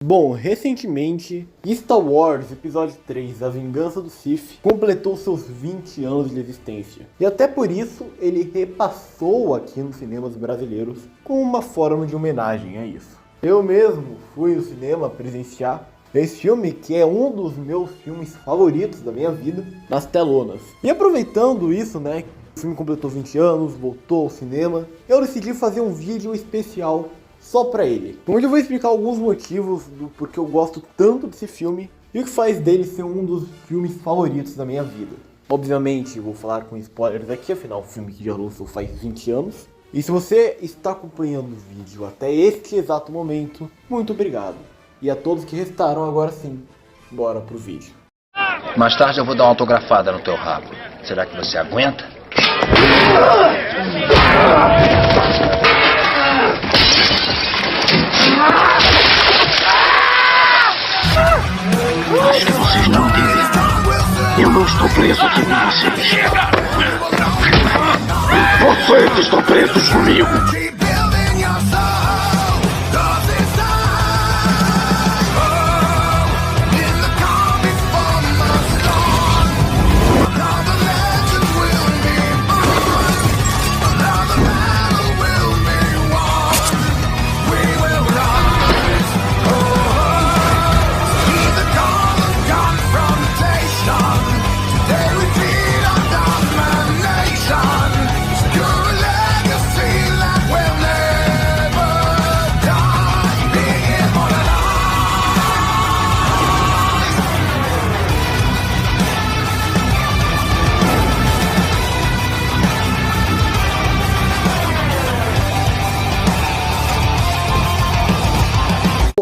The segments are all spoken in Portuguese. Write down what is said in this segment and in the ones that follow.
Bom, recentemente, Star Wars Episódio 3, A Vingança do Sith, completou seus 20 anos de existência. E até por isso, ele repassou aqui nos cinemas brasileiros como uma forma de homenagem a isso. Eu mesmo fui ao cinema presenciar esse filme, que é um dos meus filmes favoritos da minha vida, nas telonas. E aproveitando isso, né, o filme completou 20 anos, voltou ao cinema, eu decidi fazer um vídeo especial só pra ele, onde eu vou explicar alguns motivos do porquê eu gosto tanto desse filme e o que faz dele ser um dos filmes favoritos da minha vida. Obviamente eu vou falar com spoilers aqui, afinal o filme que já lançou faz 20 anos. E se você está acompanhando o vídeo até este exato momento, muito obrigado. E a todos que restaram, agora sim, bora pro vídeo. Mais tarde eu vou dar uma autografada no teu rabo. Será que você aguenta? Acho que vocês não devem. Eu não estou preso aqui com vocês. Vocês estão presos comigo.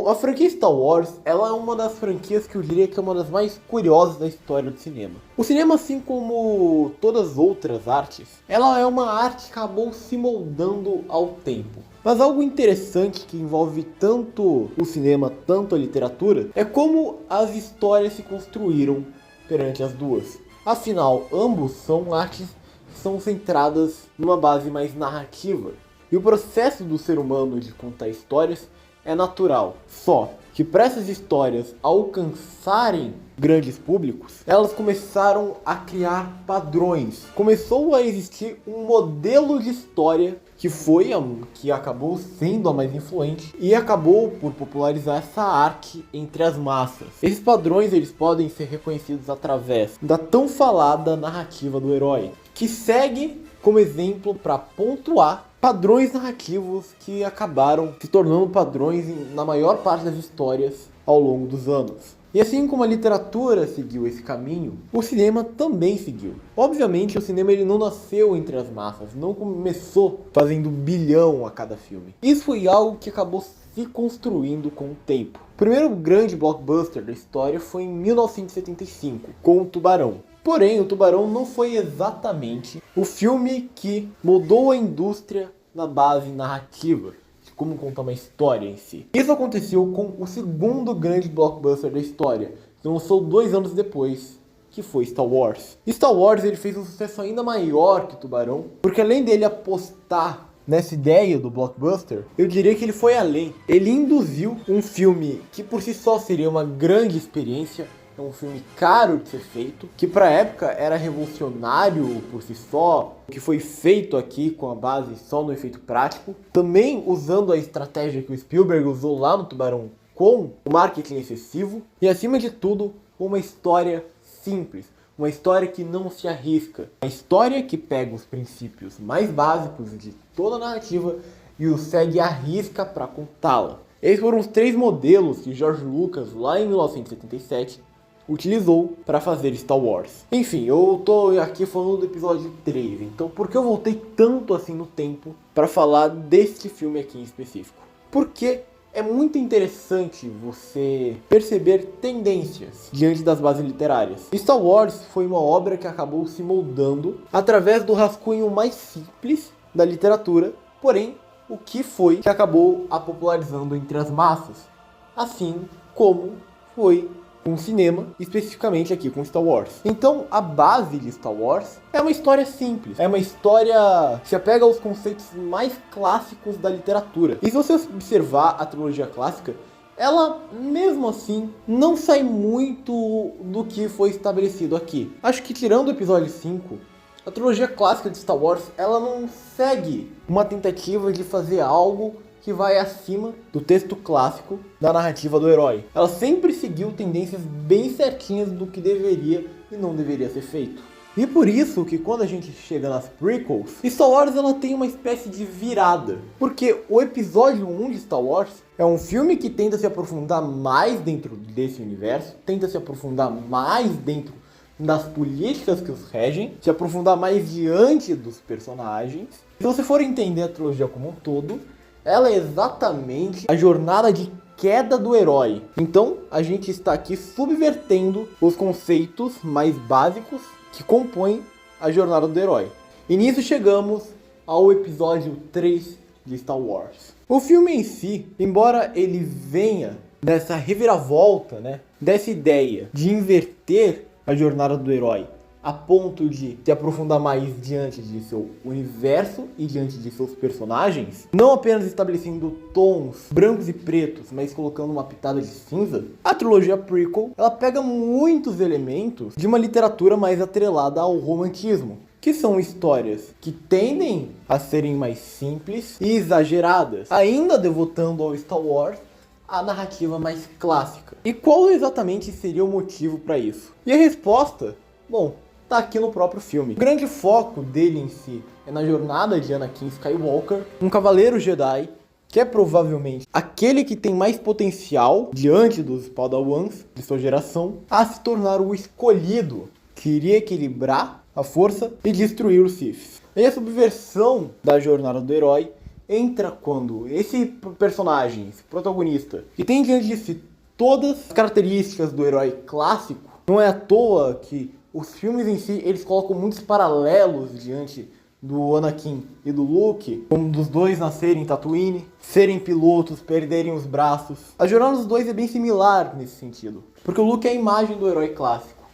A franquia Star Wars, ela é uma das franquias que eu diria que é uma das mais curiosas da história do cinema. O cinema, assim como todas as outras artes, ela é uma arte que acabou se moldando ao tempo. Mas algo interessante que envolve tanto o cinema, tanto a literatura, é como as histórias se construíram perante as duas. Afinal, ambos são artes que são centradas numa base mais narrativa. E o processo do ser humano de contar histórias é natural, só que para essas histórias alcançarem grandes públicos, elas começaram a criar padrões. Começou a existir um modelo de história que acabou sendo a mais influente e acabou por popularizar essa arte entre as massas. Esses padrões eles podem ser reconhecidos através da tão falada narrativa do herói, que segue como exemplo para pontuar padrões narrativos que acabaram se tornando padrões na maior parte das histórias ao longo dos anos. E assim como a literatura seguiu esse caminho, o cinema também seguiu. Obviamente o cinema ele não nasceu entre as massas, não começou fazendo 1 bilhão a cada filme. Isso foi algo que acabou se construindo com o tempo. O primeiro grande blockbuster da história foi em 1975, com o Tubarão. Porém, o Tubarão não foi exatamente o filme que mudou a indústria na base narrativa, de como contar uma história em si. Isso aconteceu com o segundo grande blockbuster da história, que lançou 2 anos depois, que foi Star Wars. Star Wars ele fez um sucesso ainda maior que o Tubarão, porque além dele apostar nessa ideia do blockbuster, eu diria que ele foi além. Ele induziu um filme que por si só seria uma grande experiência. É um filme caro de ser feito, que pra época era revolucionário por si só, que foi feito aqui com a base só no efeito prático. Também usando a estratégia que o Spielberg usou lá no Tubarão com o marketing excessivo. E acima de tudo, uma história simples, uma história que não se arrisca. Uma história que pega os princípios mais básicos de toda a narrativa e os segue à risca para contá-la. Esses foram os 3 modelos que George Lucas, lá em 1977, utilizou para fazer Star Wars. Enfim, eu tô aqui falando do episódio 3, então por que eu voltei tanto assim no tempo para falar deste filme aqui em específico? Porque é muito interessante você perceber tendências diante das bases literárias. Star Wars foi uma obra que acabou se moldando através do rascunho mais simples da literatura, porém, o que foi que acabou a popularizando entre as massas, assim como foi com o cinema, especificamente aqui com Star Wars. Então, a base de Star Wars é uma história simples. É uma história que se apega aos conceitos mais clássicos da literatura. E se você observar a trilogia clássica, ela, mesmo assim, não sai muito do que foi estabelecido aqui. Acho que tirando o episódio 5, a trilogia clássica de Star Wars, ela não segue uma tentativa de fazer algo que vai acima do texto clássico da narrativa do herói. Ela sempre seguiu tendências bem certinhas do que deveria e não deveria ser feito. E por isso que quando a gente chega nas prequels, Star Wars ela tem uma espécie de virada. Porque o episódio 1 de Star Wars é um filme que tenta se aprofundar mais dentro desse universo, tenta se aprofundar mais dentro das políticas que os regem, se aprofundar mais diante dos personagens. Se você for entender a trilogia como um todo, ela é exatamente a jornada de queda do herói. Então, a gente está aqui subvertendo os conceitos mais básicos que compõem a jornada do herói. E nisso chegamos ao episódio 3 de Star Wars. O filme em si, embora ele venha dessa reviravolta, né, dessa ideia de inverter a jornada do herói a ponto de se aprofundar mais diante de seu universo e diante de seus personagens, não apenas estabelecendo tons brancos e pretos, mas colocando uma pitada de cinza, a trilogia prequel, ela pega muitos elementos de uma literatura mais atrelada ao romantismo, que são histórias que tendem a serem mais simples e exageradas, ainda devotando ao Star Wars a narrativa mais clássica. E qual exatamente seria o motivo para isso? E a resposta, bom, tá aqui no próprio filme. O grande foco dele em si é na jornada de Anakin Skywalker, um cavaleiro Jedi, que é provavelmente aquele que tem mais potencial diante dos Padawans de sua geração, a se tornar o escolhido, que iria equilibrar a força e destruir os Sith. E a subversão da jornada do herói entra quando esse personagem, esse protagonista, que tem diante de si todas as características do herói clássico, não é à toa que os filmes em si, eles colocam muitos paralelos diante do Anakin e do Luke, como dos dois nascerem em Tatooine, serem pilotos, perderem os braços. A jornada dos dois é bem similar nesse sentido, porque o Luke é a imagem do herói clássico.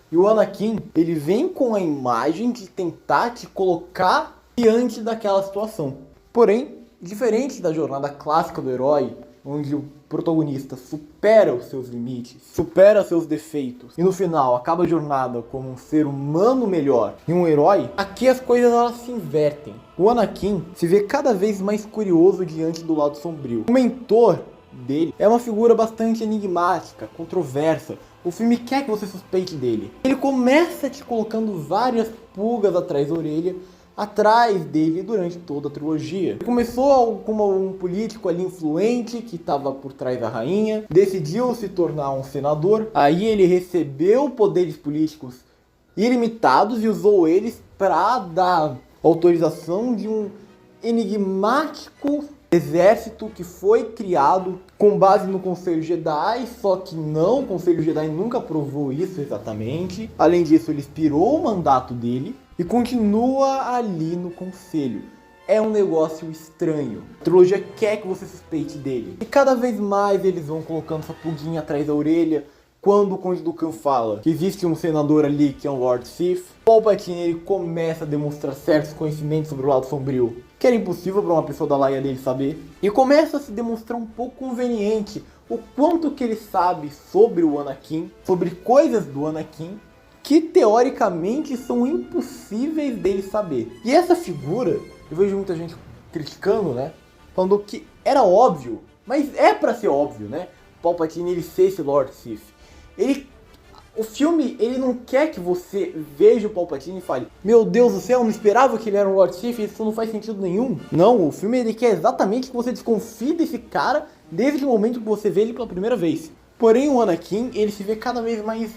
E o Anakin, ele vem com a imagem de tentar te colocar diante daquela situação. Porém, diferente da jornada clássica do herói, onde o protagonista supera os seus limites, supera seus defeitos e no final acaba a jornada como um ser humano melhor e um herói, aqui as coisas elas se invertem. O Anakin se vê cada vez mais curioso diante do lado sombrio. O mentor dele é uma figura bastante enigmática, controversa. O filme quer que você suspeite dele. Ele começa te colocando várias pulgas atrás da orelha, atrás dele durante toda a trilogia. Ele começou como um político ali influente que estava por trás da rainha, decidiu se tornar um senador, aí ele recebeu poderes políticos ilimitados e usou eles para dar autorização de um enigmático exército que foi criado com base no Conselho Jedi, só que não, o Conselho Jedi nunca provou isso exatamente. Além disso, ele expirou o mandato dele e continua ali no Conselho. É um negócio estranho. A trilogia quer que você suspeite dele. E cada vez mais eles vão colocando essa pulguinha atrás da orelha. Quando o Conde Dooku fala que existe um senador ali que é um Lord Sith, Palpatine ele começa a demonstrar certos conhecimentos sobre o lado sombrio, que era impossível para uma pessoa da laia dele saber, e começa a se demonstrar um pouco conveniente o quanto que ele sabe sobre o Anakin, sobre coisas do Anakin, que teoricamente são impossíveis dele saber. E essa figura, eu vejo muita gente criticando, né, falando que era óbvio, mas é pra ser óbvio, né, Palpatine ele ser esse Lord Sith. O filme, ele não quer que você veja o Palpatine e fale: meu Deus do céu, eu não esperava que ele era um Lord Sith, isso não faz sentido nenhum. Não, o filme ele quer exatamente que você desconfie desse cara desde o momento que você vê ele pela primeira vez. Porém, o Anakin, ele se vê cada vez mais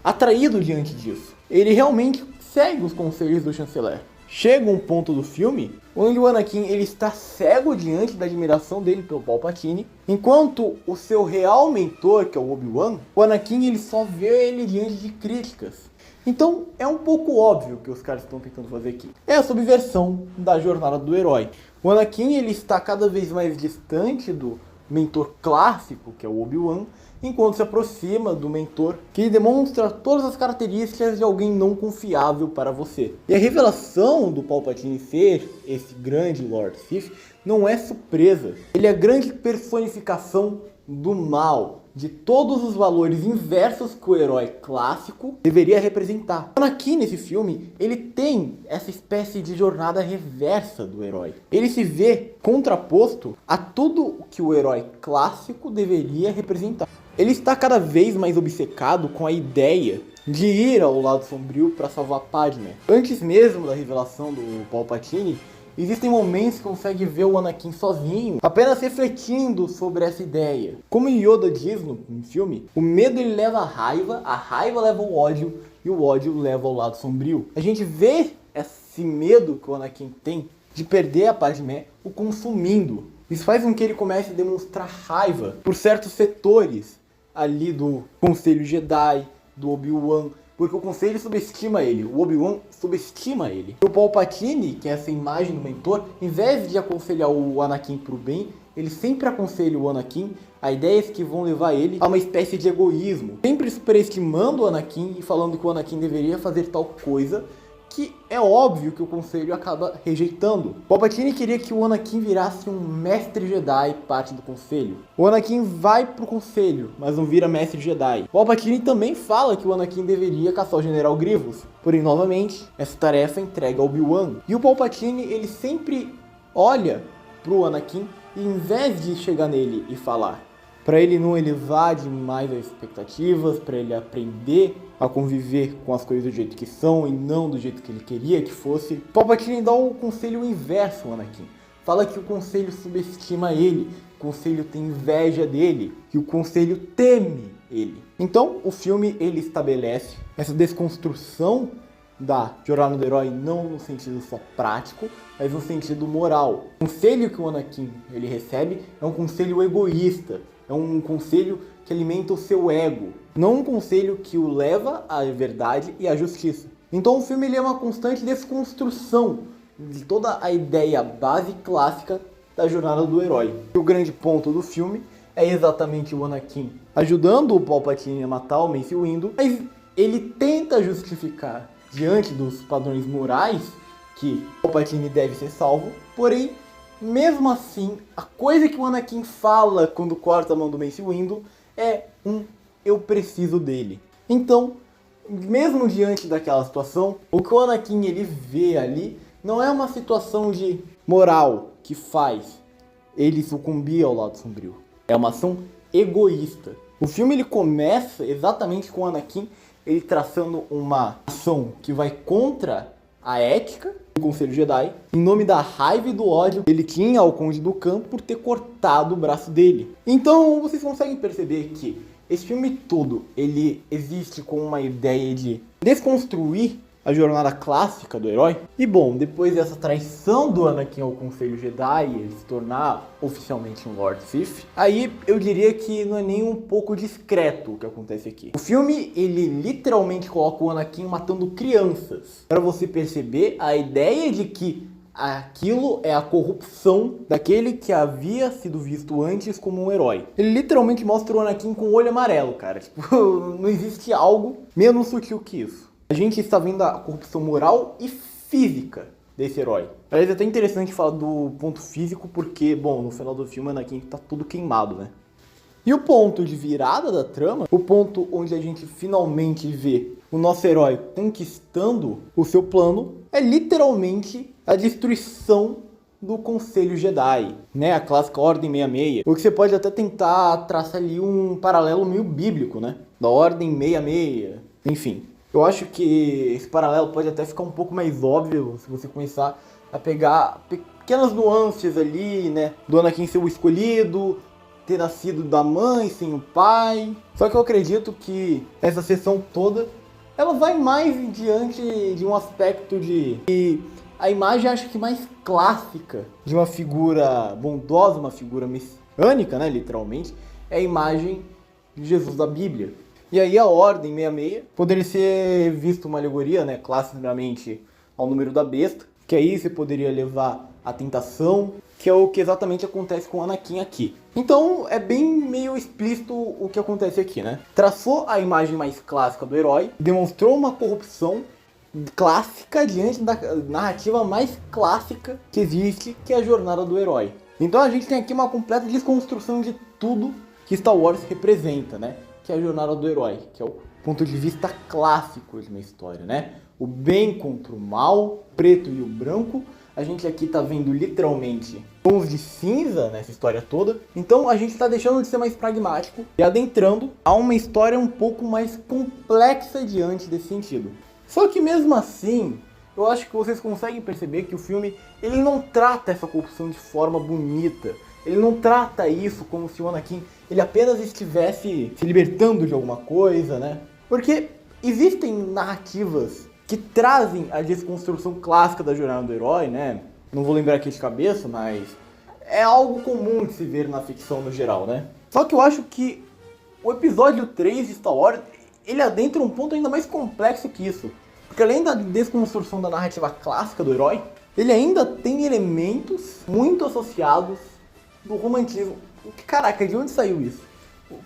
atraído diante disso. Ele realmente segue os conselhos do chanceler. Chega um ponto do filme onde o Anakin ele está cego diante da admiração dele pelo Palpatine, enquanto o seu real mentor, que é o Obi-Wan, o Anakin ele só vê ele diante de críticas. Então é um pouco óbvio que os caras estão tentando fazer aqui. É a subversão da jornada do herói. O Anakin ele está cada vez mais distante do mentor clássico, que é o Obi-Wan, enquanto se aproxima do mentor que demonstra todas as características de alguém não confiável para você. E a revelação do Palpatine ser esse grande Lord Sith não é surpresa. Ele é a grande personificação do mal, de todos os valores inversos que o herói clássico deveria representar. O Anakin nesse filme, ele tem essa espécie de jornada reversa do herói. Ele se vê contraposto a tudo que o herói clássico deveria representar. Ele está cada vez mais obcecado com a ideia de ir ao lado sombrio para salvar Padmé. Antes mesmo da revelação do Palpatine, existem momentos que consegue ver o Anakin sozinho, apenas refletindo sobre essa ideia. Como Yoda diz no filme, o medo ele leva à raiva, a raiva leva ao ódio e o ódio leva ao lado sombrio. A gente vê esse medo que o Anakin tem de perder a Padmé o consumindo. Isso faz com que ele comece a demonstrar raiva por certos setores ali do Conselho Jedi, do Obi-Wan, porque o Conselho subestima ele, o Obi-Wan subestima ele. O Palpatine, que é essa imagem do mentor, em vez de aconselhar o Anakin pro bem, ele sempre aconselha o Anakin a ideias que vão levar ele a uma espécie de egoísmo, sempre superestimando o Anakin e falando que o Anakin deveria fazer tal coisa, que é óbvio que o Conselho acaba rejeitando. Palpatine queria que o Anakin virasse um mestre Jedi, parte do Conselho. O Anakin vai pro Conselho, mas não vira mestre Jedi. Palpatine também fala que o Anakin deveria caçar o General Grievous. Porém, novamente, essa tarefa é entregue ao Obi-Wan. E o Palpatine, ele sempre olha pro Anakin e em vez de chegar nele e falar, para ele não elevar demais as expectativas, para ele aprender a conviver com as coisas do jeito que são e não do jeito que ele queria que fosse, Palpatine dá o conselho inverso ao Anakin. Fala que o conselho subestima ele, o conselho tem inveja dele, que o conselho teme ele. Então, o filme ele estabelece essa desconstrução da jornada do herói não no sentido só prático, mas no sentido moral. O conselho que o Anakin ele recebe é um conselho egoísta, é um conselho que alimenta o seu ego, não um conselho que o leva à verdade e à justiça. Então o filme ele é uma constante desconstrução de toda a ideia base clássica da jornada do herói. E o grande ponto do filme é exatamente o Anakin ajudando o Palpatine a matar o Mace Windu, mas ele tenta justificar diante dos padrões morais que o Palpatine deve ser salvo, porém, mesmo assim, a coisa que o Anakin fala quando corta a mão do Mace Windu é eu preciso dele. Então, mesmo diante daquela situação, o que o Anakin ele vê ali não é uma situação de moral que faz ele sucumbir ao lado sombrio. É uma ação egoísta. O filme ele começa exatamente com o Anakin ele traçando uma ação que vai contra a ética do Conselho Jedi, em nome da raiva e do ódio que ele tinha ao Conde Dooku por ter cortado o braço dele. Então vocês conseguem perceber que esse filme todo ele existe com uma ideia de desconstruir a jornada clássica do herói. E bom, depois dessa traição do Anakin ao Conselho Jedi, ele se tornar oficialmente um Lord Sith, aí eu diria que não é nem um pouco discreto o que acontece aqui. O filme, ele literalmente coloca o Anakin matando crianças, para você perceber a ideia de que aquilo é a corrupção daquele que havia sido visto antes como um herói. Ele literalmente mostra o Anakin com o olho amarelo, cara. Tipo, não existe algo menos sutil que isso. A gente está vendo a corrupção moral e física desse herói. Aliás, é até interessante falar do ponto físico porque, bom, no final do filme o Anakin tá tudo queimado, né? E o ponto de virada da trama, o ponto onde a gente finalmente vê o nosso herói conquistando o seu plano, é literalmente a destruição do Conselho Jedi, né? A clássica Ordem 66. O que você pode até tentar traçar ali um paralelo meio bíblico, né? Da Ordem 66, enfim. Eu acho que esse paralelo pode até ficar um pouco mais óbvio se você começar a pegar pequenas nuances ali, né? Do Anakin ser o escolhido, ter nascido da mãe sem o pai. Só que eu acredito que essa sessão toda, ela vai mais diante de um aspecto de... E a imagem acho que mais clássica de uma figura bondosa, uma figura messiânica, né? Literalmente, é a imagem de Jesus da Bíblia. E aí a Ordem 66 poderia ser visto uma alegoria, né, classicamente ao número da besta, que aí você poderia levar a tentação, que é o que exatamente acontece com o Anakin aqui. Então é bem meio explícito o que acontece aqui, né? Traçou a imagem mais clássica do herói, demonstrou uma corrupção clássica diante da narrativa mais clássica que existe, que é a jornada do herói. Então a gente tem aqui uma completa desconstrução de tudo que Star Wars representa, né? Que é a jornada do herói, que é o ponto de vista clássico de uma história, né? O bem contra o mal, o preto e o branco. A gente aqui tá vendo literalmente tons de cinza nessa história toda. Então a gente tá deixando de ser mais pragmático e adentrando a uma história um pouco mais complexa diante desse sentido. Só que mesmo assim, eu acho que vocês conseguem perceber que o filme ele não trata essa corrupção de forma bonita. Ele não trata isso como se o Anakin ele apenas estivesse se libertando de alguma coisa, né? Porque existem narrativas que trazem a desconstrução clássica da jornada do herói, né? Não vou lembrar aqui de cabeça, mas é algo comum de se ver na ficção no geral, né? Só que eu acho que o episódio 3 de Star Wars, ele adentra um ponto ainda mais complexo que isso. Porque além da desconstrução da narrativa clássica do herói, ele ainda tem elementos muito associados do romantismo. Caraca, de onde saiu isso?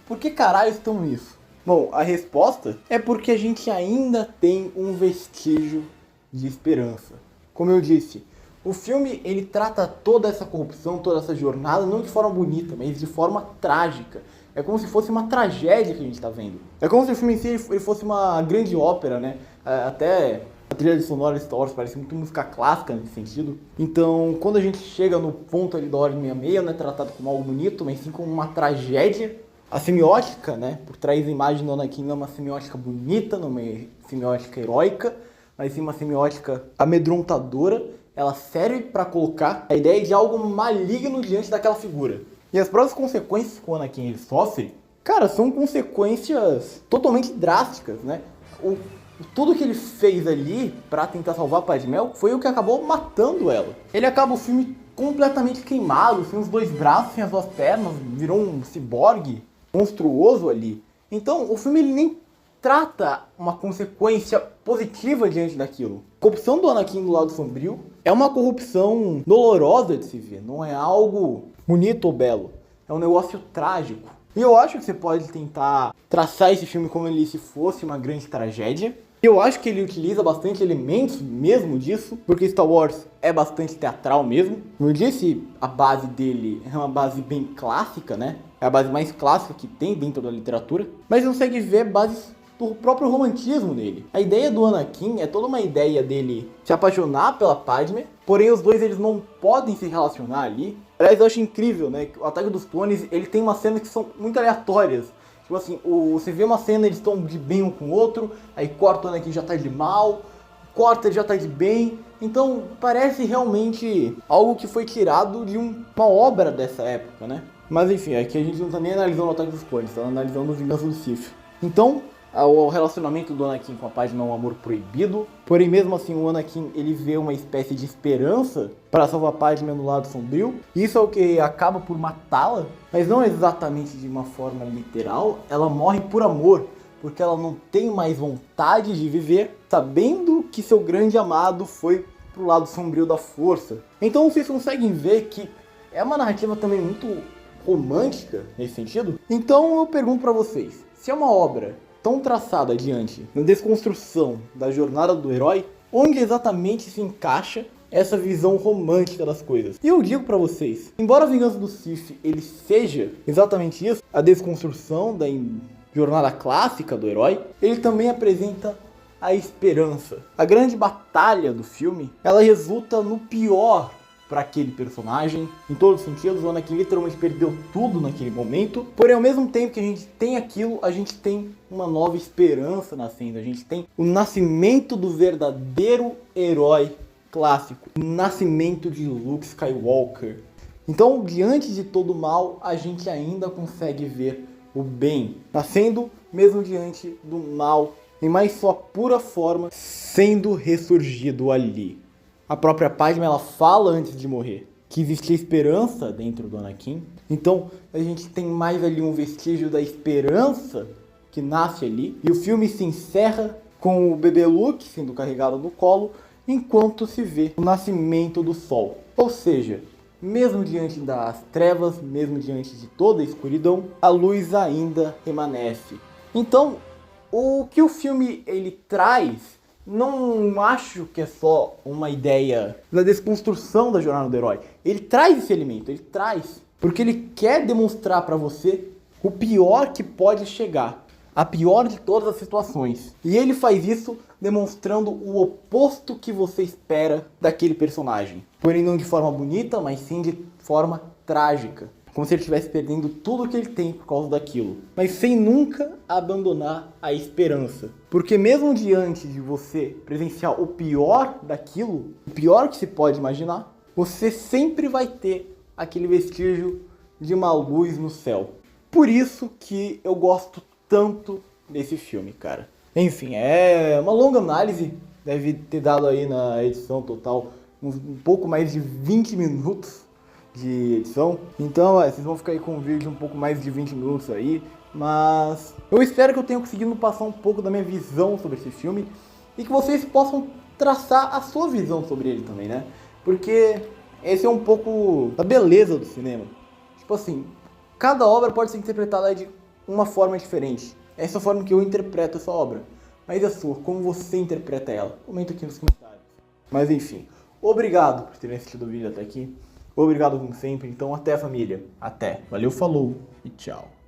Por que caralho estão isso? Bom, a resposta é porque a gente ainda tem um vestígio de esperança. Como eu disse, o filme ele trata toda essa corrupção, toda essa jornada, não de forma bonita, mas de forma trágica. É como se fosse uma tragédia que a gente está vendo. É como se o filme em si ele fosse uma grande ópera, né? Até a trilha sonora de Star Wars parece muito música clássica nesse sentido. Então, quando a gente chega no ponto ali da Ordem 66, não é tratado como algo bonito, mas sim como uma tragédia. A semiótica, né, por trás da imagem do Anakin não é uma semiótica bonita, não é uma semiótica heróica, mas sim uma semiótica amedrontadora. Ela serve para colocar a ideia de algo maligno diante daquela figura. E as próprias consequências que o Anakin ele sofre, cara, são consequências totalmente drásticas, né? Tudo que ele fez ali para tentar salvar a Padmé foi o que acabou matando ela. Ele acaba o filme completamente queimado, sem os dois braços, sem as duas pernas, virou um ciborgue monstruoso ali. Então, o filme ele nem trata uma consequência positiva diante daquilo. A corrupção do Anakin do lado sombrio é uma corrupção dolorosa de se ver, não é algo bonito ou belo, é um negócio trágico. E eu acho que você pode tentar traçar esse filme como se fosse uma grande tragédia. Eu acho que ele utiliza bastante elementos mesmo disso, porque Star Wars é bastante teatral mesmo. Como eu disse, a base dele é uma base bem clássica, né? É a base mais clássica que tem dentro da literatura. Mas você consegue ver bases do próprio romantismo nele. A ideia do Anakin é toda uma ideia dele se apaixonar pela Padmé, porém os dois eles não podem se relacionar ali. Aliás, eu acho incrível, né? Que o Ataque dos Clones, ele tem umas cenas que são muito aleatórias. Tipo assim, você vê uma cena, eles estão de bem um com o outro, aí corta o Anakin já tá de mal, corta ele já tá de bem. Então, parece realmente algo que foi tirado de uma obra dessa época, né? Mas enfim, aqui a gente não tá nem analisando o Ataque dos Clones, tá analisando o Vingança do Sith. Então, o relacionamento do Anakin com a Padmé é um amor proibido, porém mesmo assim o Anakin ele vê uma espécie de esperança para salvar a Padmé no lado sombrio. Isso é o que acaba por matá-la, mas não exatamente de uma forma literal. Ela morre por amor, porque ela não tem mais vontade de viver, sabendo que seu grande amado foi pro lado sombrio da força. Então vocês conseguem ver que é uma narrativa também muito romântica nesse sentido. Então eu pergunto para vocês, se é uma obra tão traçada adiante na desconstrução da jornada do herói, onde exatamente se encaixa essa visão romântica das coisas? E eu digo pra vocês, embora a Vingança do Sith ele seja exatamente isso, a desconstrução da jornada clássica do herói, ele também apresenta a esperança. A grande batalha do filme, ela resulta no pior para aquele personagem, em todos os sentidos. O Anakin literalmente perdeu tudo naquele momento, porém ao mesmo tempo que a gente tem aquilo, a gente tem uma nova esperança nascendo, a gente tem o nascimento do verdadeiro herói clássico, o nascimento de Luke Skywalker. Então, diante de todo o mal, a gente ainda consegue ver o bem nascendo, mesmo diante do mal, em mais sua pura forma, sendo ressurgido ali. A própria Padmé, ela fala antes de morrer que existia esperança dentro do Anakin. Então, a gente tem mais ali um vestígio da esperança que nasce ali. E o filme se encerra com o bebê Luke sendo carregado no colo, enquanto se vê o nascimento do sol. Ou seja, mesmo diante das trevas, mesmo diante de toda a escuridão, a luz ainda permanece. Então, o que o filme ele traz, não acho que é só uma ideia da desconstrução da jornada do herói. Ele traz esse elemento, ele traz, porque ele quer demonstrar para você o pior que pode chegar, a pior de todas as situações. E ele faz isso demonstrando o oposto que você espera daquele personagem. Porém não de forma bonita, mas sim de forma trágica. Como se ele estivesse perdendo tudo que ele tem por causa daquilo. Mas sem nunca abandonar a esperança. Porque mesmo diante de você presenciar o pior daquilo, o pior que se pode imaginar, você sempre vai ter aquele vestígio de uma luz no céu. Por isso que eu gosto tanto desse filme, cara. Enfim, é uma longa análise. Deve ter dado aí na edição total um pouco mais de 20 minutos de edição. Então, vocês vão ficar aí com um vídeo um pouco mais de 20 minutos aí. Mas eu espero que eu tenha conseguido passar um pouco da minha visão sobre esse filme. E que vocês possam traçar a sua visão sobre ele também, né? Porque esse é um pouco da beleza do cinema. Tipo assim, cada obra pode ser interpretada de uma forma diferente. Essa é a forma que eu interpreto essa obra. Mas a sua, como você interpreta ela? Comenta aqui nos comentários. Mas enfim, obrigado por terem assistido o vídeo até aqui. Obrigado como sempre. Então até, família. Até. Valeu, falou e tchau.